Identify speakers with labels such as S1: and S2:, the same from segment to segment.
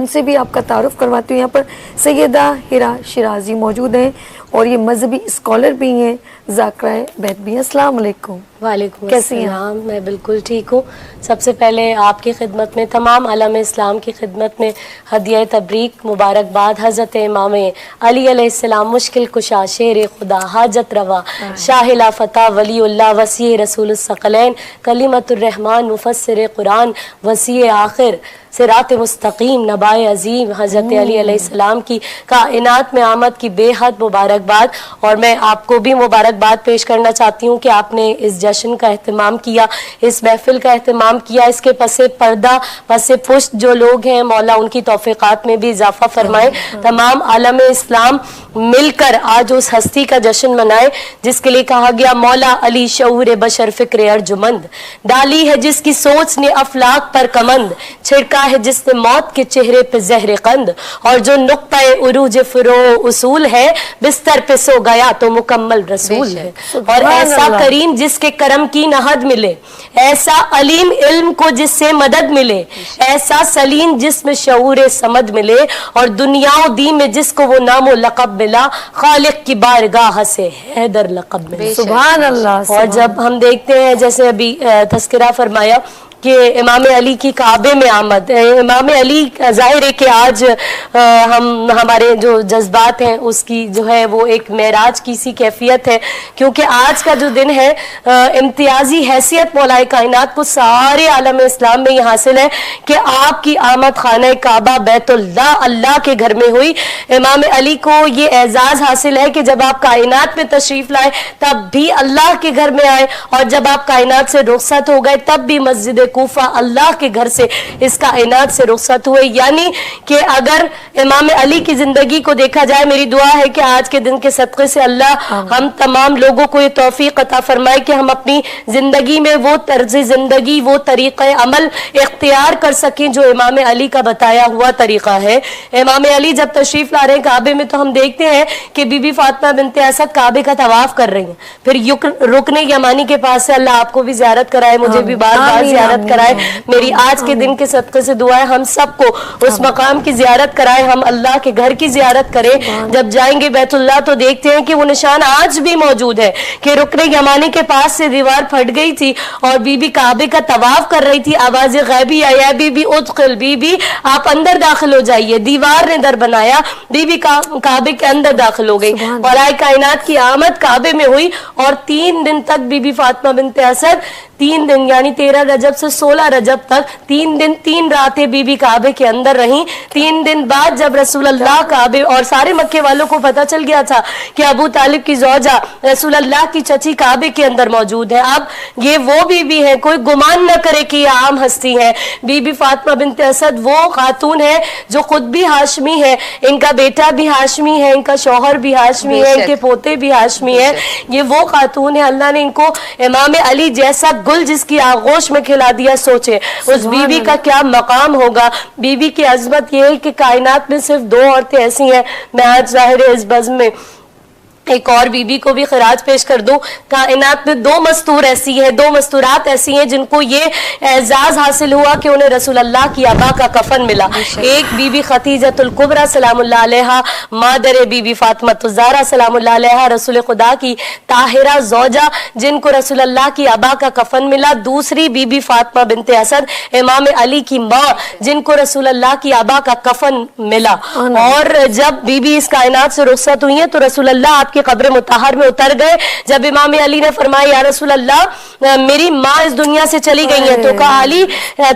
S1: ان سے بھی آپ کا تعارف کرواتی ہوں. یہاں پر سیدہ ہیرا شیرازی موجود ہیں اور یہ مذہبی اسکالر بھی ہیں, ذاکرہ بیت بھی ہیں. السلام علیکم.
S2: وعلیکم
S1: کیسی ہیں
S2: السلام. میں بالکل ٹھیک ہوں. سب سے پہلے آپ کی خدمت میں, تمام عالم اسلام کی خدمت میں ہدیہ تبریک مبارکباد. حضرت امام علی علیہ السلام مشکل کشا, شیر خدا, حاجت روا, شاہلا فتح, ولی اللہ, وسیع رسول الثقلین, کلیمت الرحمن, مفسر قرآن, وسیع آخر, صراط مستقیم, نبائے عظیم, حضرت علی علیہ السلام کی کائنات میں آمد کی بے حد مبارکباد. اور میں آپ کو بھی مبارکباد پیش کرنا چاہتی ہوں کہ آپ نے اس جشن کا اہتمام کیا, اس محفل کا اہتمام کیا. اس کے پس پردہ پس پشت جو لوگ ہیں, مولا ان کی توفیقات میں بھی اضافہ فرمائے. تمام عالم اسلام مل کر آج اس ہستی کا جشن منائے جس کے لیے کہا گیا مولا علی شعور بشر فکر ارجمند, ڈالی ہے جس کی سوچ نے افلاک پر کمند, چھڑکا ہے جس نے موت کے چہرے پہ زہر قند, اور جو نقطہ عروج فرو اصول ہے بستر پہ سو گیا تو مکمل رسول ہے. اور ایسا کریم جس کے کرم کی نہد ملے, ایسا علیم علم کو جس سے مدد ملے, ایسا سلیم جس میں شعور سمد ملے, اور دنیا و دین میں جس کو وہ نام و لقب ملا, خالق کی بارگاہ سے حیدر لقب ملا.
S1: سبحان اللہ.
S2: اور جب ہم دیکھتے ہیں جیسے ابھی تذکرہ فرمایا کہ امام علی کی کعبے میں آمد, امام علی ظاہر ہے کہ آج ہمارے جو جذبات ہیں اس کی جو ہے وہ ایک معراج کی سی کیفیت ہے, کیونکہ آج کا جو دن ہے امتیازی حیثیت مولائے کائنات کو سارے عالم اسلام میں یہ حاصل ہے کہ آپ کی آمد خانہ کعبہ بیت اللہ, اللہ کے گھر میں ہوئی. امام علی کو یہ اعزاز حاصل ہے کہ جب آپ کائنات میں تشریف لائے تب بھی اللہ کے گھر میں آئے, اور جب آپ کائنات سے رخصت ہو گئے تب بھی مسجد کوفہ اللہ کے گھر سے اس کائنات سے رخصت ہوئے. یعنی کہ اگر امام علی کی زندگی کو دیکھا جائے, میری دعا ہے کہ آج کے دن کے صدقے سے اللہ ہم تمام لوگوں کو یہ توفیق عطا فرمائے کہ ہم اپنی زندگی میں وہ طرز زندگی, وہ طریقہ عمل اختیار کر سکیں جو امام علی کا بتایا ہوا طریقہ ہے. امام علی جب تشریف لا رہے ہیں کعبے میں تو ہم دیکھتے ہیں کہ بی بی فاطمہ بنت اسد کعبے کا طواف کر رہی ہیں, پھر رکن یمانی کے پاس سے اللہ آپ کو بھی زیارت کرائے, مجھے بھی بار بار زیارت کرائے. میری آج کے دن کے صدقے سے دعا ہے ہم سب کو اس مقام کی زیارت کرائے, ہم اللہ کے گھر کی زیارت کریں. جب جائیں گے بیت اللہ تو دیکھتے ہیں کہ وہ نشان آج بھی موجود ہے کہ رکن یمانی کے پاس سے دیوار پھٹ گئی تھی اور بی بی کعبے کا طواف کر رہی تھی, آواز غیبی آیا بی بی ادخل, بی بی آپ اندر داخل ہو جائیے. دیوار نے در بنایا, بی بی کعبے کے اندر داخل ہو گئی. مولائے کائنات کی آمد کعبے میں ہوئی اور 3 دن تک بی بی فاطمہ بنت اسد 3 دن یعنی 13 رجب سے 16 رجب تک 3 دن 3 راتیں بی بی کعبے کے اندر رہیں. 3 دن بعد جب رسول اللہ کعبے اور سارے مکے والوں کو پتہ چل گیا تھا کہ ابو طالب کی زوجہ رسول اللہ کی چچی کعبے کے اندر موجود ہے, اب یہ وہ بی بی ہے, کوئی گمان نہ کرے کہ یہ عام ہستی ہے. بی بی فاطمہ بنت اسد وہ خاتون ہے جو خود بھی ہاشمی ہے, ان کا بیٹا بھی ہاشمی ہے, ان کا شوہر بھی ہاشمی ہے, ان کے پوتے بھی ہاشمی ہیں. یہ وہ خاتون ہے, اللہ نے ان کو امام علی جیسا گل جس کی آغوش میں کھلا دیا. سوچے اس بی بی کا کیا مقام ہوگا. بی بی کی عظمت یہ ہے کہ کائنات میں صرف 2 عورتیں ایسی ہیں. میں آج ظاہر اس بزم میں ایک اور بی بی کو بھی خراج پیش کر دوں. کائنات میں 2 مستور ایسی ہیں, 2 مستورات ایسی ہیں جن کو یہ اعزاز حاصل ہوا کہ انہیں رسول اللہ کی ابا کا کفن ملا. ایک بی بی خدیجۃ الکبریٰ سلام اللہ علیہا, مادر بی بی فاطمہ الزہرا سلام اللہ علیہا, رسول خدا کی طاہرہ زوجہ جن کو رسول اللہ کی ابا کا کفن ملا. دوسری بی بی فاطمہ بنت اسد امام علی کی ماں جن کو رسول اللہ کی ابا کا کفن ملا. اور جب بی بی اس کائنات سے رخصت ہوئی ہیں تو رسول اللہ آپ کی قبر مطہر میں اتر گئے. جب امام علی نے فرمایا یا رسول اللہ میری ماں اس دنیا سے چلی گئی ہیں, تو کہا علی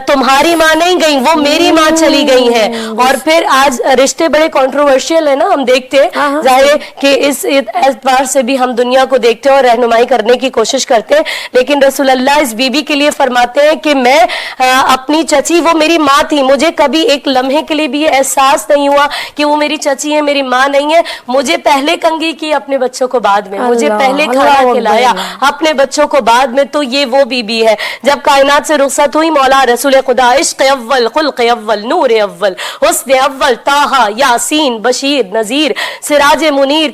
S2: تمہاری ماں نہیں گئی, وہ میری ماں چلی گئی ہیں. اور پھر آج رشتے بڑے کنٹروورشل ہیں نا, ہم دیکھتے ہیں ظاہر کہ اس اعتبار سے بھی ہم دنیا کو دیکھتے ہیں اور رہنمائی کرنے کی کوشش کرتے ہیں, لیکن رسول اللہ اس بی بی کے لیے فرماتے ہیں کہ میں اپنی چچی, وہ میری ماں تھی, مجھے کبھی ایک لمحے کے لیے بھی یہ احساس نہیں ہوا کہ وہ میری چچی ہے, میری ماں نہیں ہے. مجھے پہلے کنگھی کی اپنے بچوں کو بعد میں, مجھے
S1: اللہ،
S2: پہلے
S1: اللہ
S2: کھانا
S1: اکبر.
S2: کھلایا اپنے بچوں کو بعد میں, تو یہ وہ بی بی ہے. جب کائنات سے رخصت ہوئی مولا رسول خدا, عشق اول, خلق اول, نور اول, حسن اول, طٰہٰ, یاسین, بشیر, نذیر, سراج منیر,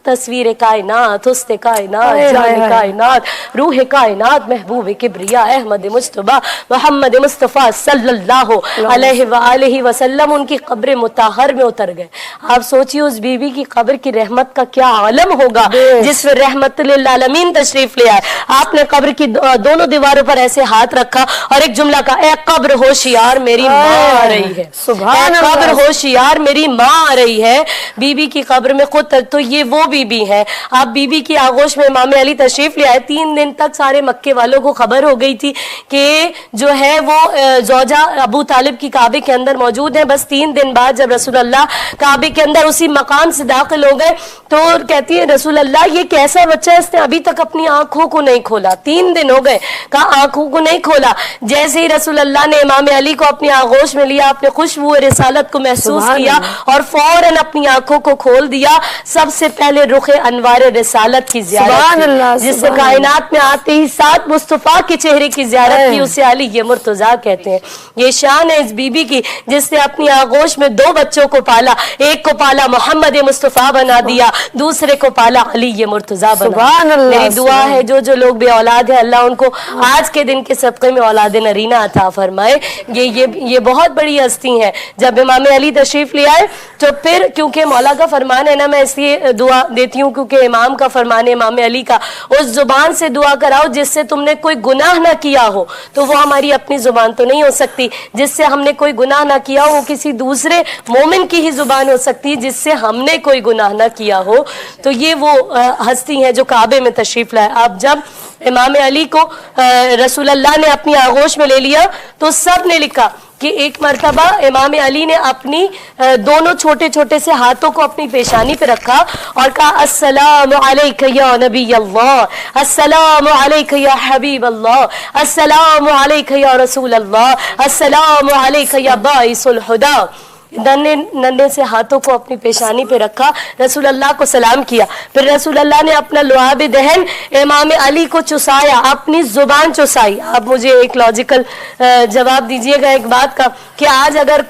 S2: تصویر کائنات, حسن کائنات, جان کائنات, روح کائنات, محبوب کبریا احمد مجتبیٰ محمد مصطفیٰ صلی اللہ علیہ وآلہ وسلم ان کی قبر مطہر میں اتر گئے. آپ سوچیے اس بی بی کی قبر کی رحمت کا کیا عالم ہوگا جس میں رحمت للعالمین تشریف لے آئے. آپ نے قبر کی دونوں دیواروں پر ایسے ہاتھ رکھا اور ایک جملہ کہا, اے قبر ہوشیار میری ماں آ رہی ہے, اے قبر ہوشیار میری ماں آ رہی ہے. بی بی کی قبر میں خود تو یہ وہ بی بی ہے. آپ بی بی کی آغوش میں امام علی تشریف لے آئے. 3 دن تک سارے مکے والوں کو خبر ہو گئی تھی کہ جو ہے وہ زوجہ ابو طالب کی کعبے کے اندر موجود ہے. بس 3 دن بعد جب رسول اللہ کعبے کے اندر اسی مقام سے داخل ہو گئے تو کہتی ہے رسول اللہ یہ کیسا بچہ ہے, اس نے ابھی تک اپنی آنکھوں کو نہیں کھولا. 3 دن ہو گئے, کہا آنکھوں کو نہیں کھولا. جیسے ہی رسول اللہ نے امام علی کو اپنی آغوش میں لیا, آپ نے خوشبو رسالت کو محسوس کیا اور فوراً اپنی آنکھوں کو کھول دیا. سب سے پہلے رخ انوار رسالت کی زیارت کی, جس سے کائنات میں آتے ہی 7 مصطفیٰ کے چہرے کی زیارت کی, اسے علی یہ مرتضیٰ کہتے ہیں. یہ شان ہے اس بی بی کی جس نے اپنی آغوش میں 2 بچوں کو پالا. ایک کو پالا محمد مصطفیٰ بنا دیا, دوسرے کو پالا علی یہ مرتضیٰ بنا. میری دعا ہے جو لوگ بے اولاد ہیں اللہ ان کو آج کے دن کے صدقے میں اولاد نرینہ عطا فرمائے. یہ بہت بڑی ہستی ہیں. جب امام علی تشریف لے آئے تو پھر کیونکہ مولا کا فرمان ہے نا, میں اس لیے دعا دیتی ہوں کیونکہ امام کا فرمان ہے, امام علی کا, اس زبان سے دعا کراؤ جس سے تم نے کوئی گناہ نہ کیا ہو. تو وہ ہماری اپنی زبان تو نہیں ہو سکتی. جس سے ہم نے کوئی گناہ نہ کیا ہو وہ کسی دوسرے مومن کی ہی زبان ہو سکتی ہے جس سے ہم نے کوئی گناہ نہ کیا ہو. تو یہ وہ ہستی ہیں جو کعبے میں تشریف لائے. اب جب امام علی کو رسول اللہ نے اپنی آغوش میں لے لیا تو سب نے لکھا کہ ایک مرتبہ امام علی نے اپنی دونوں چھوٹے چھوٹے سے ہاتھوں کو اپنی پیشانی پہ رکھا اور کہا السلام علیکہ یا نبی اللہ, السلام علیکہ یا حبیب اللہ, السلام علیکہ یا رسول اللہ, السلام علیکہ یا باعث الہدی. ننھے سے ہاتھوں کو اپنی پیشانی پہ رکھا, رسول اللہ کو سلام کیا. پھر رسول اللہ نے اپنا لعاب دہن امام علی کو چسایا, اپنی زبان چسائی. آپ مجھے ایک لاجیکل جواب دیجئے گا ایک بات کا کہ آج اگر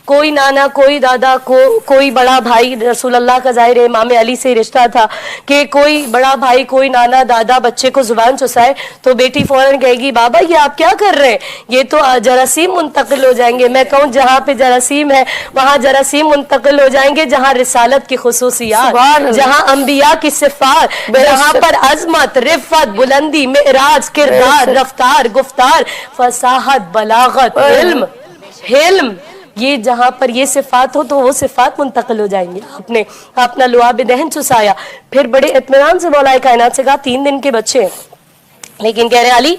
S2: کوئی نانا, کوئی دادا, کوئی بڑا بھائی, رسول اللہ کا ظاہر ہے امام علی سے رشتہ تھا, کہ کوئی بڑا بھائی, کوئی نانا دادا بچے کو زبان چسائے تو بیٹی فوراً کہے گی بابا یہ آپ کیا کر رہے ہیں, یہ تو جراثیم منتقل ہو جائیں گے. میں کہوں جہاں پہ جراثیم ہے وہاں جراثیم منتقل ہو جائیں گے, جہاں رسالت کی خصوصیات, جہاں انبیاء کی صفات, جہاں پر عظمت, رفت, بلندی, معراج, کردار, رفتار, گفتار, فصاحت, بلاغت, علم, یہ جہاں پر یہ صفات ہو تو وہ صفات منتقل ہو جائیں گے. آپ نے اپنا لعاب دہن چسایا. پھر بڑے اطمینان سے مولا کائنات سے کہا 3 دن کے بچے لیکن کہہ رہے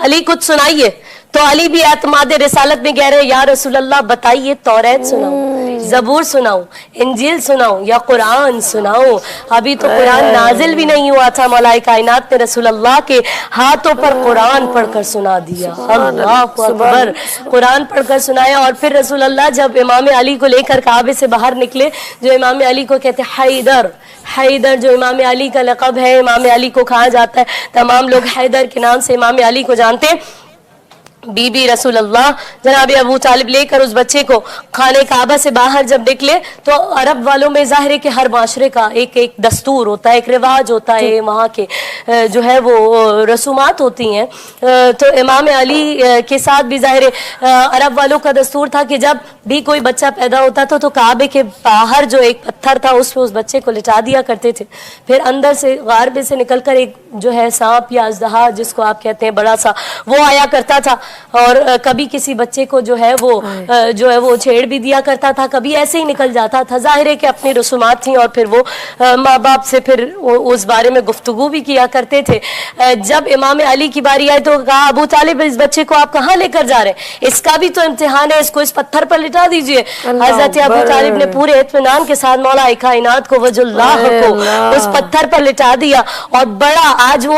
S2: علی کچھ سنائیے. تو علی بھی اعتماد رسالت میں کہہ رہے یا رسول اللہ بتائیے, توریت سناؤں, زبور سناؤں, انجیل سناؤں یا قرآن سناؤں؟ ابھی تو قرآن نازل بھی نہیں ہوا تھا. مولا کائنات نے رسول اللہ کے ہاتھوں پر قرآن پڑھ کر سنا دیا. اللہ اکبر, قرآن پڑھ کر سنایا. اور پھر رسول اللہ جب امام علی کو لے کر کعبے سے باہر نکلے, جو امام علی کو کہتے حیدر جو امام علی کا لقب ہے, امام علی کو کہا جاتا ہے, تمام لوگ حیدر کے نام سے امام علی کو جانتے ہیں. بی بی رسول اللہ جناب ابو طالب لے کر اس بچے کو خانہ کعبہ سے باہر جب نکلے تو عرب والوں میں ظاہر ہے کہ ہر معاشرے کا ایک دستور ہوتا ہے, ایک رواج ہوتا ہے, وہاں کے جو ہے وہ رسومات ہوتی ہیں. تو امام علی کے ساتھ بھی ظاہر عرب والوں کا دستور تھا کہ جب بھی کوئی بچہ پیدا ہوتا تھا تو کعبے کے باہر جو ایک پتھر تھا اس پہ اس بچے کو لٹا دیا کرتے تھے. پھر اندر سے غاربے سے نکل کر ایک جو ہے سانپ یا اژدہا جس کو آپ کہتے ہیں بڑا سا, وہ آیا کرتا تھا اور کبھی کسی بچے کو جو ہے وہ چھیڑ بھی دیا کرتا تھا, کبھی ایسے ہی نکل جاتا تھا. ظاہر ہے کہ اپنی رسومات تھیں اور پھر وہ ماں باپ سے پھر اس بارے میں گفتگو بھی کیا کرتے تھے. جب امام علی کی باری آئی تو کہا ابو طالب اس بچے کو آپ کہاں لے کر جا رہے ہیں, اس کا بھی تو امتحان ہے, اس کو اس پتھر پر لٹا دیجئے. حضرت ابو طالب نے پورے اطمینان کے ساتھ مولا کائنات کو وجہ اللہ کو اس پتھر پر لٹا دیا. اور بڑا, آج وہ